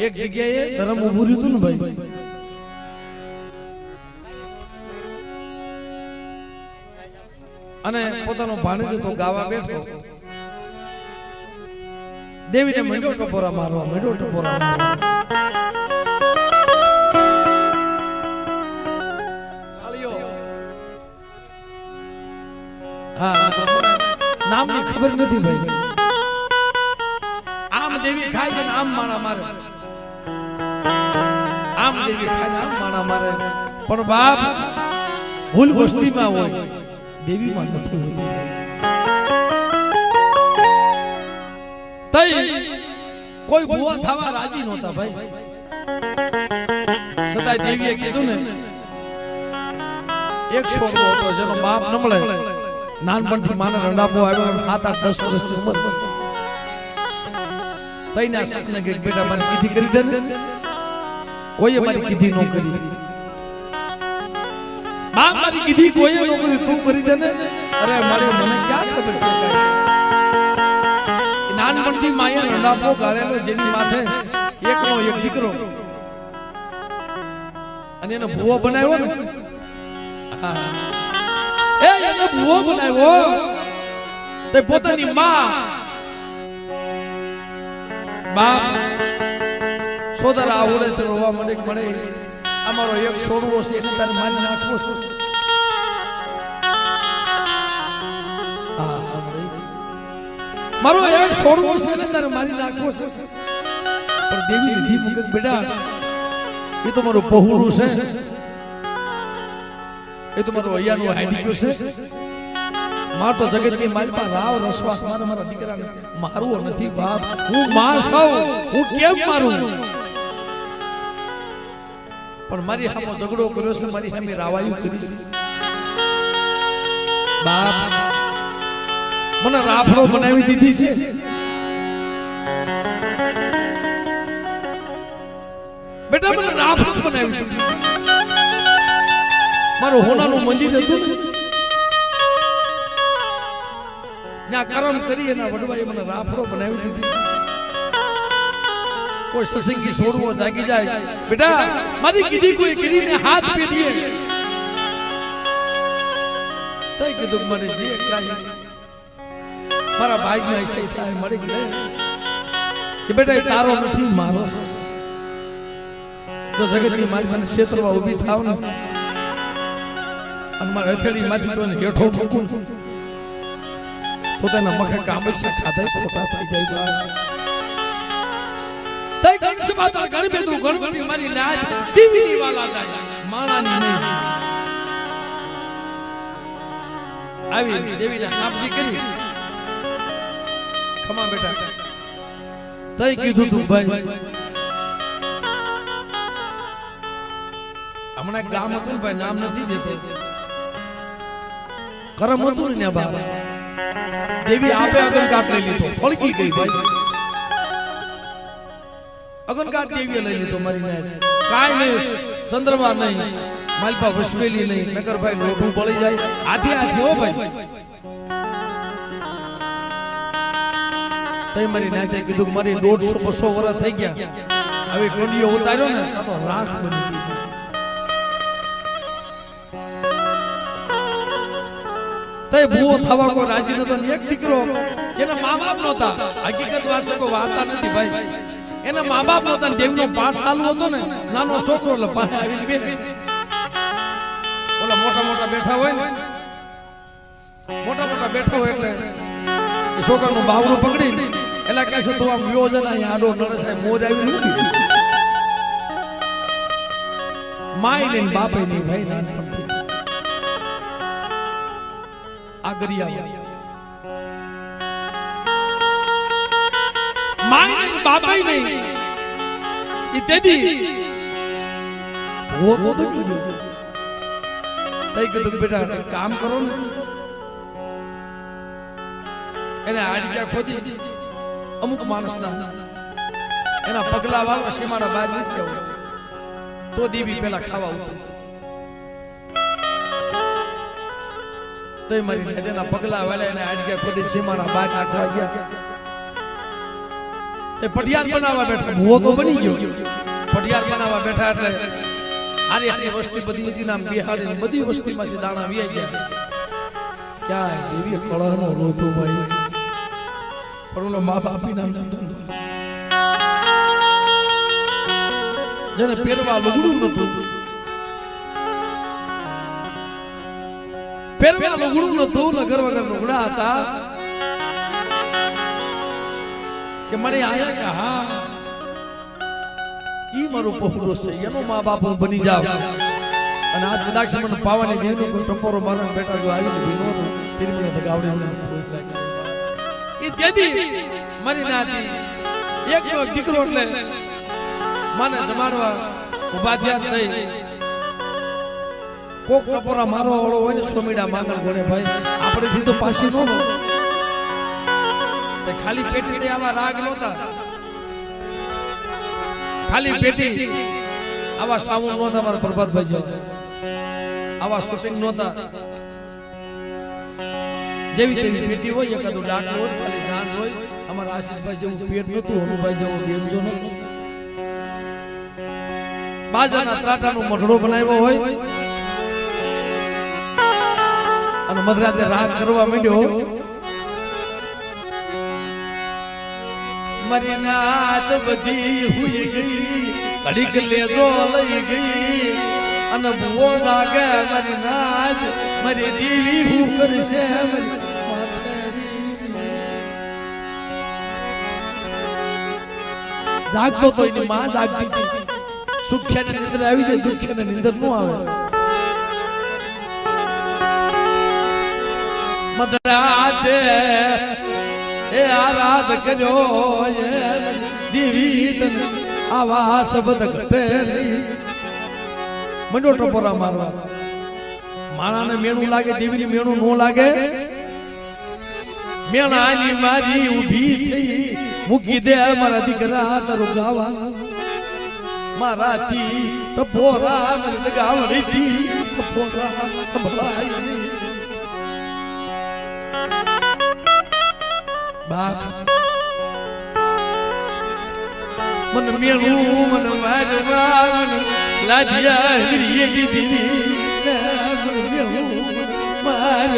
એક જગ્યાએ ધર્મ ઉભું રહ્યું હતું ને ભાઈ, અને પોતાનો ભાણેજ તો ગાવા બેઠો, દેવીને મંડો ટપોરા મારવા, મંડો ટપોરા મારવા. હા, નામની ખબર નથી ભાઈ. આમ દેવી ખાય છે ને આમ માણા મારે, આમ દેવી ખાય ને આમ માણા મારે. પણ બાપ ભૂલ વસ્તીમાં હોય, દેવીમાં નથી હોતી. તઈ કોઈ ભૂવા થવા રાજી નહોતા ભાઈ. છતાંય દેવીએ કીધું ને, એક છોકરો હતો જેનો બાપ ન મળે, નાનપણથી માને રંડાપો આવ્યો, 7-8-10 વર્ષની ઉંમર. તઈના સાસને કે બેટા મારી કીધી કરી દે ને. કોઈએ મારી કીધી ન કરી. બાપ મારી કીધી કોઈએ ન કરી, તું કરી દે ને. અરે મારે મને ક્યાં ખબર છે. નાનપણથી માયા રંડાપો ગાળેલો, જેની માથે એકનો એક દીકરો, અને એને ભૂવો બનાવ્યો ને. હા, એને ભૂવો બનાવ્યો તે પોતાની માં બાપ સોદરા આવડે તો રોવા મળે કે મળે અમારો એક છોડવો છે એને તારે મારી નાખવો છે. મારો એક છોડવો છે એને તારે મારી નાખવો છે. પણ દેવી લીધી મુકત બેટા, એ તો મારું પહોળું છે, એ તો મારો અહીંયાનું હાઈડિક્યું છે. માર તો જગતની માલપા રાવ રસવાસ મારા દીકરાને મારવો નથી બાપ. હું માં છું, હું કેમ મારું? પણ મારી સામે ઝઘડો કર્યો છે, મારી સામે રાવાયું કરી છે બાપ. મને રાફડો બનાવી દીધી છે. બેટા મને રાફડો બનાવી દીધી છે. મારું હોનાનું મંદિર હતું ને, કર્મ કરી એના વડવાએ મને રાફડો બનાવી દીધી છે. કોઈ સસંગી છોડવો જાગી જાય, બેટા મારી કીધી કોઈ કરીને હાથ પીડીએ. તઈ કીધું મને જે કાઈ મારા ભાઈમાં એસે થાય મળી ગયે કે બેટા એ તારો નથી મારો છે. જો જગતની મારી મને ક્ષેત્રમાં ઊભી થાવ ને, અને મારા હથેળી માંથી તો હેઠો મૂકું તો તેના મખે કામ છે સાદા ખોટા થઈ જાય. તઈ કંસ માતા ગણપે તું ગણપતિ મારી નાચ દીવીની વાલા જાય, માણાની નહીં. આવી દેવીને નાપડી કરી, ખમા બેટા. તઈ કીધું તું ભાઈ, હમણાં ગામ હતું ભાઈ, નામ નથી દેતો, કરમ હતું ને બાબા. દેવી આપે અગનકાટ લઈ લીધો, ફળકી ગઈ ભાઈ. અગનકાટ દેવીએ લઈ લીધો મારી નાય. કાઈ નહીં, ચંદ્રમા નહીં, માલપા વસવેલી નહીં, નગર ભાઈ લોઢું બળી જાય. આધે આધે હો ભાઈ. તઈ મારી નાય કીધું કે મારી 150-200 વર્ષ થઈ ગયા, હવે કોડીઓ ઉતાર્યો ને તો રાખ બની ગઈ. તઈ ભૂવો થવા કોઈ રાજી નતો. એક દીકરો જેના મા બાપ નહોતા, હકીકત વાત છે, કોઈ વાર્તા નથી ભાઈ. એના મા બાપ નહોતા, દેવનો 5 સાલ હતો ને, નાનો છોકરો એટલે પાસે આવી બે. ઓલા મોટા મોટા બેઠા હોય ને, મોટા મોટા બેઠા હોય એટલે એ છોકરાનું બાવડું પકડી એટલે કહે છે તું આમ યોજન અહીંયા આડો નડે સાહેબ મોજ આવી નથી. માય ને બાપે નહીં ભાઈ, નાનપણથી આગરિયા માય નહીં બાપે નહીં. ઈ તેદી હો તો બની ગયો. તઈ કીધું બેટા કામ કરો ને, એને હાડક્યા ખોદી અમુક માણસના એના પગલા વાળવા સીમાડા બહાર નીકળ્યા હોય તો દેવી પેલા ખાવા ઉતરી. તઈ મારી નદેના પગલા વાળા એને હાડક્યા ખોદી સીમાડા બહાર નાખવા ગયા. એ પટિયાર બનાવવા બેઠા ભૂવો તો બની ગયો પટિયાર બનાવવા બેઠા એટલે આરી આરી વસ્તી બધી બધી નામ બિહારી બધી વસ્તીમાંથી દાણા વિયા ગયા ક્યાં દેવી કળાનો રોતો ભાઈ પણ ઓલો મા બાપી નામ જેને પહેરવા લુગડું નતું પહેરવા લુગડું નતું નગર વગર લુગડા હતા કે મને આયા કે હા ઈ મારું પહોળો છે એનો મા બાપ બની જાવ અને આજ કદાચ મને પાવાની દેવનો કોઈ ટપોરો મારવા બેઠા જો આવીને ભીનો તેરી મને બગાવડે કોઈ લાગે ઈ તેદી મારી નાતી એક દીકરો એટલે મને જમાડવા ઉભા થયા થઈ કોક ટપોરા મારવા વાળો હોય ને સોમીડા માંગણ ગોળે ભાઈ આપણેથી તો પાછી નો તે ખાલી પેટી તે આવા રાગ નહોતા ખાલી પેટી આવા સાઉન્ડ નહોતા મારા પ્રભાતભાઈ જો આવા શૂટિંગ નહોતા જેવી તેવી પેટી હોય એકાદું ડાક હોય ખાલી જાન હોય અમારા આશીષભાઈ જેવું પેટ નહોતું અનુભાઈ જેવું બેનજો નહોતું બાજાના ત્રાટાનો મઢડો બનાવ્યો હોય અને મધરાતે રાગ કરવા માંડ્યો મારી નાત બધી હુઈ ગઈ ઘડીક લેજો લઈ ગઈ અને ભૂવો જાગે મારી નાત મારી દેવી હું કરશે જાગતો તો એની માં જાગતી હતી સુખ્યાની નિંદર આવી જાય દુખ્યાની નિંદર ન આવે મધરાતે એ આરાધ કર્યો એ દેવી તન આવા શબ્દ ઘટેલી મંડો ટપોરા મારવા માણાને મેણું લાગે દેવીની મેણું નો લાગે મેણાની મારી ઊભી થઈ મૂકી દે મારા દીકરા તારું ગાવા મારાથી ટપોરા મને ગાવડી દી ટપોરા ભલાઈ બાપ मन मेणू मन मारवा मन लादिया हिरिये दीदी मन मेणू मार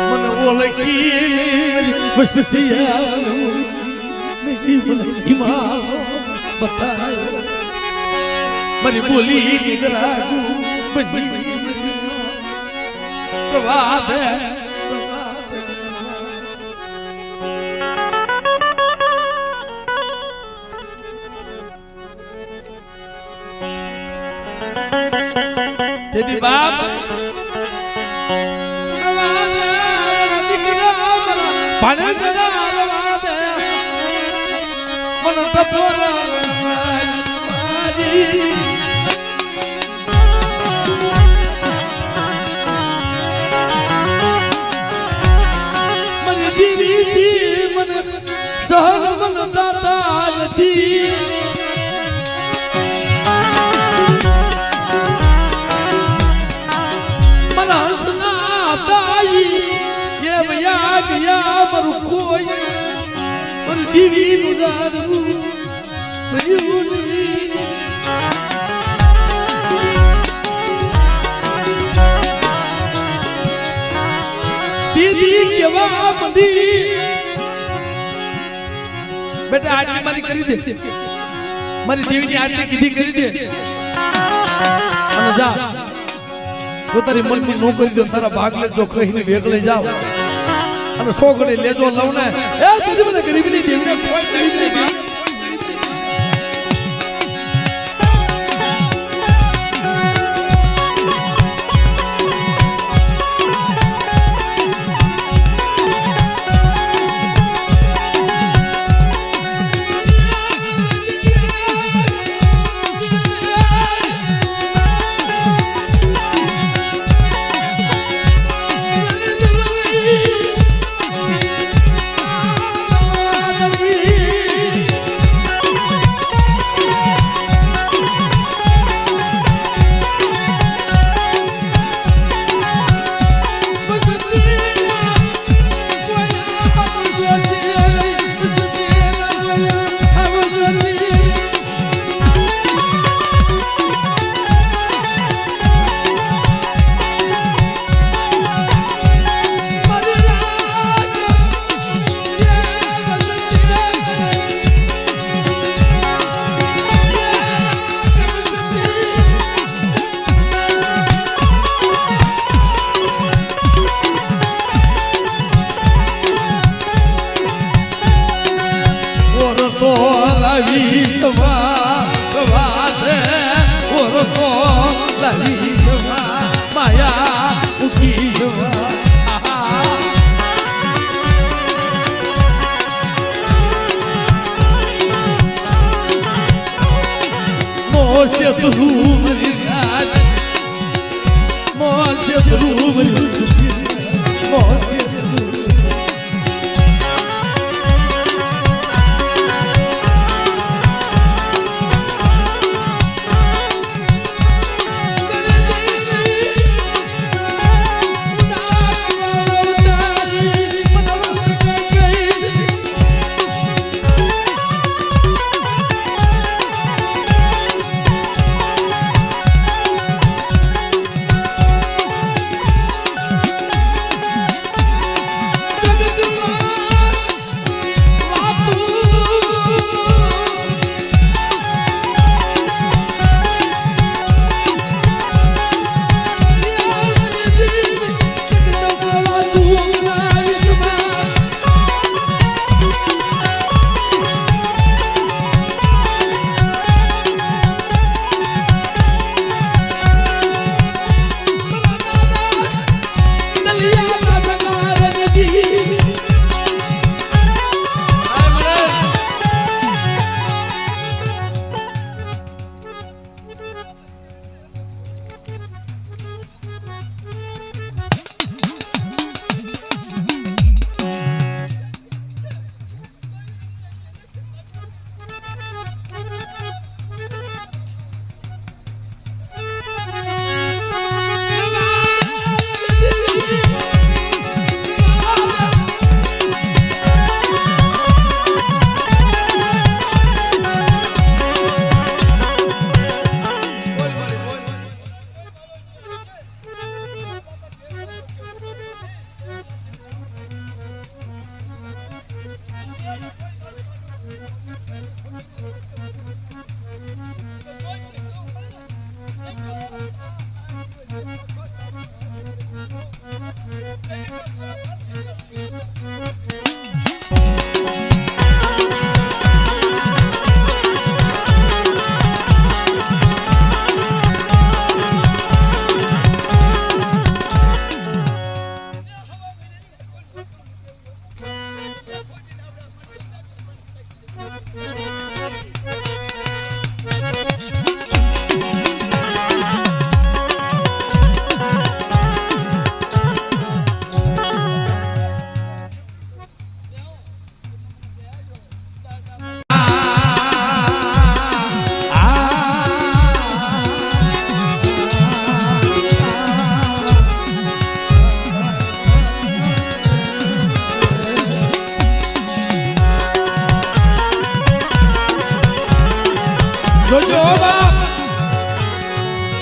मन ओलकी बससिया नहीं मन हिमाल बताया मरी बोली निगरागू बनी प्रभात है तेरी बाप पाने सदा प्रभात है मन टपोरा मारी सहन मन दाता નથી મને હસના તાઈ એ વયા ગયા મારું કોઈ પર દીવી નું દારું દીદી કેવા મંદી बेटा आरती मारी करी दे मारी देवी की आरती कीधी करी दे અને જા તો તારી મનની નો કરી દો તારા ભાગ લેજો કહીને વેગળે જાવ અને સોગડે લેજો લવને એ તું મને ગરીબની દેવને કોઈ ગરીબની દેવ જોજો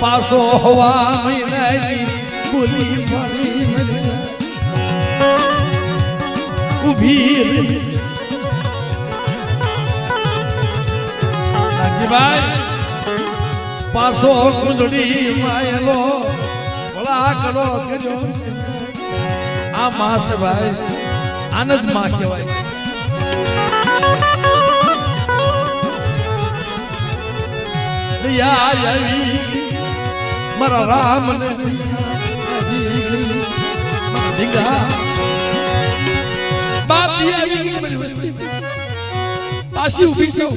પાસો હવા મહિનાની બોલી મારી ઉભી નાગજીભાઈ પાસો કુંડળી માયેલો ભલા કરો કર્યો આ માં છે ભાઈ આનંદ માં કહેવાય મારા રામ ને પાછી ઉભી છો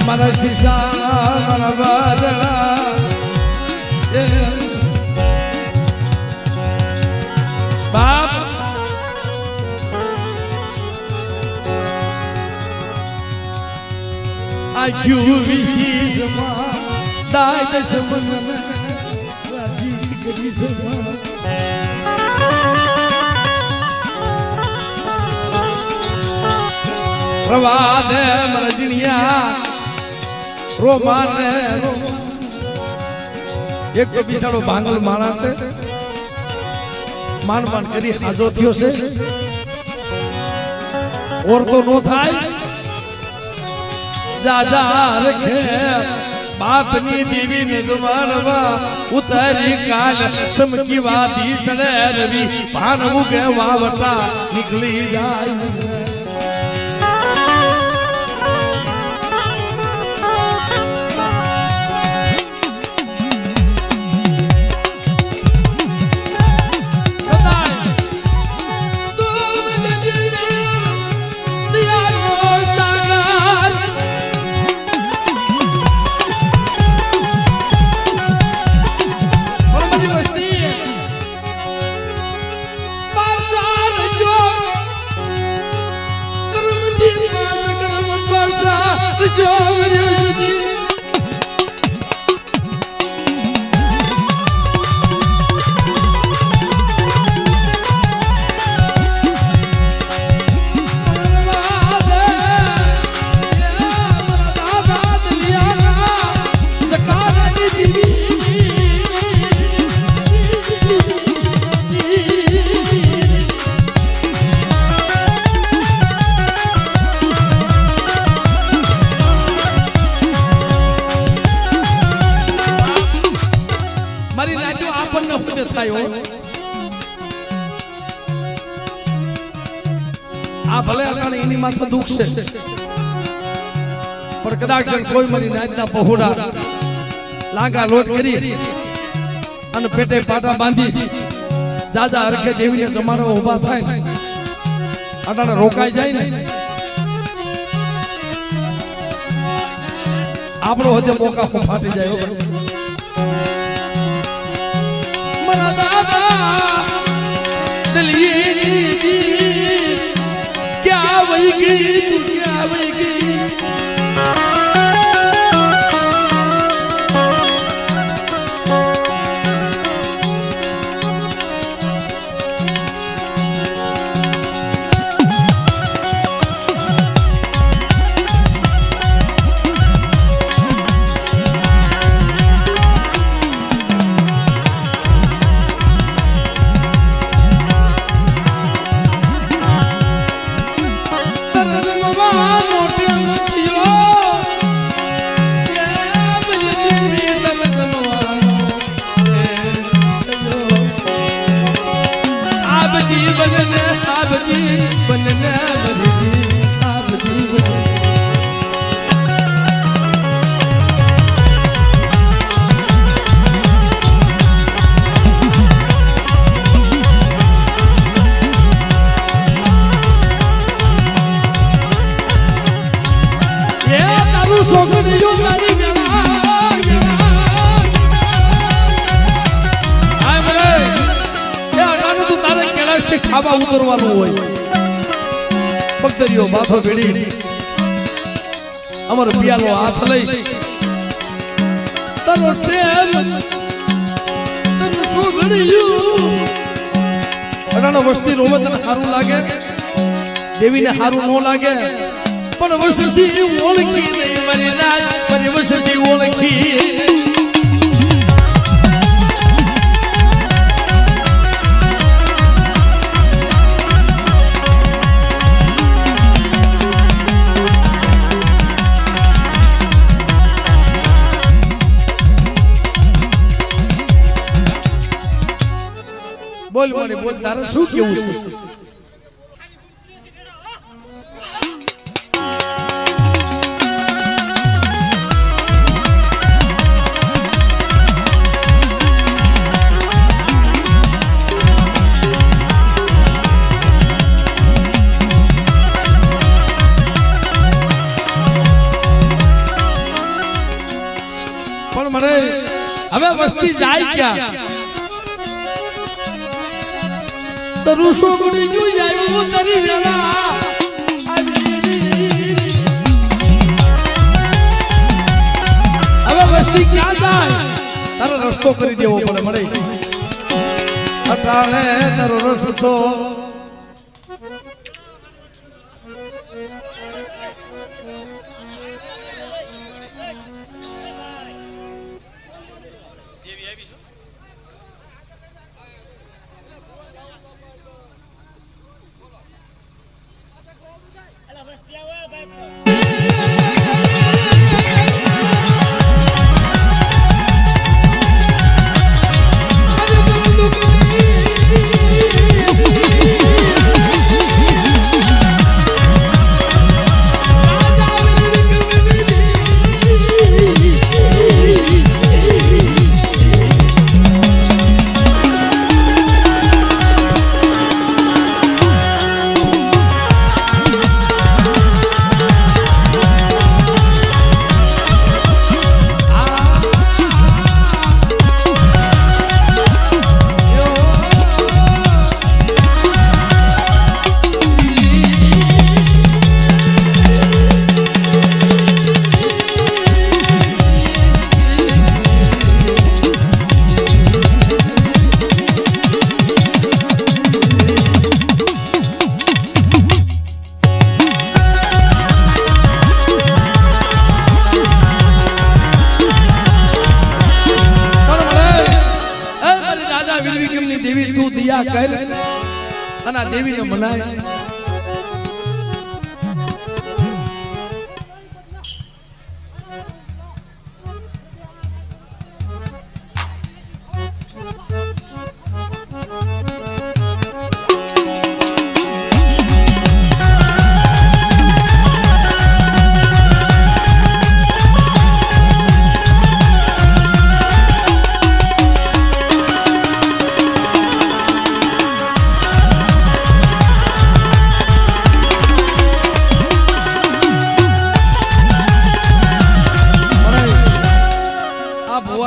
મારા શીશા મારા વાદળા બાપ આખ્યું વિશેષમાં દાય દશમન રાજી કરી સમાં પ્રવાદે મરજણિયા રોમાને એક તો બિસાડો ભાંગલ માણસ છે માન માન કરી હાજો થયો છે ઓર તો નો થાય જા જા રખે બાપની દેવી ને જમાનવા ઉતારી કાલ સમકી વાદી સડે રવિ ભાનવું કે વાવતા નીકળી જાય આ ભલે અકાણે એની માથે દુઃખ છે પણ કદાચ કોઈ મારી નાતના પહોળા લાંગા લોટ કરી અને પેટે પાટા બાંધી જાજા હરખે દેવીને જમાડવા ઊભા થાય અટાણે રોકાઈ જાય ને આપણો હજે મોકા ફાટી જાય મારા દાદા દલિયે क्या वही गई तू क्या वही गई ખાવા ઉતરવાનું હોય ભક્તરીઓ માથો ભેડી અમર પિયાલો હાથ લઈ તનો પ્રેમ તને સુગડ્યું અડાનો વસ્તી રોવે તને સારું લાગે દેવીને સારું ન લાગે પણ વસતી ઓળખી નહીં મારી રાજ મારી વસતી ઓળખી બોલ મને બોલ તારે શું કેવું છે પણ મને હવે વસ્તી જાય ક્યાં તો રૂસો ગુડી જોઈ જાય ઉતરી વેલા હવે વસ્તી ક્યાં જાય તારે રસ્તો કરી દેવો પડે મળે અટાણે તારો રસ્તો અને દેવીને મનાય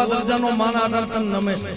દરજાનો માન આદર તન નમે છે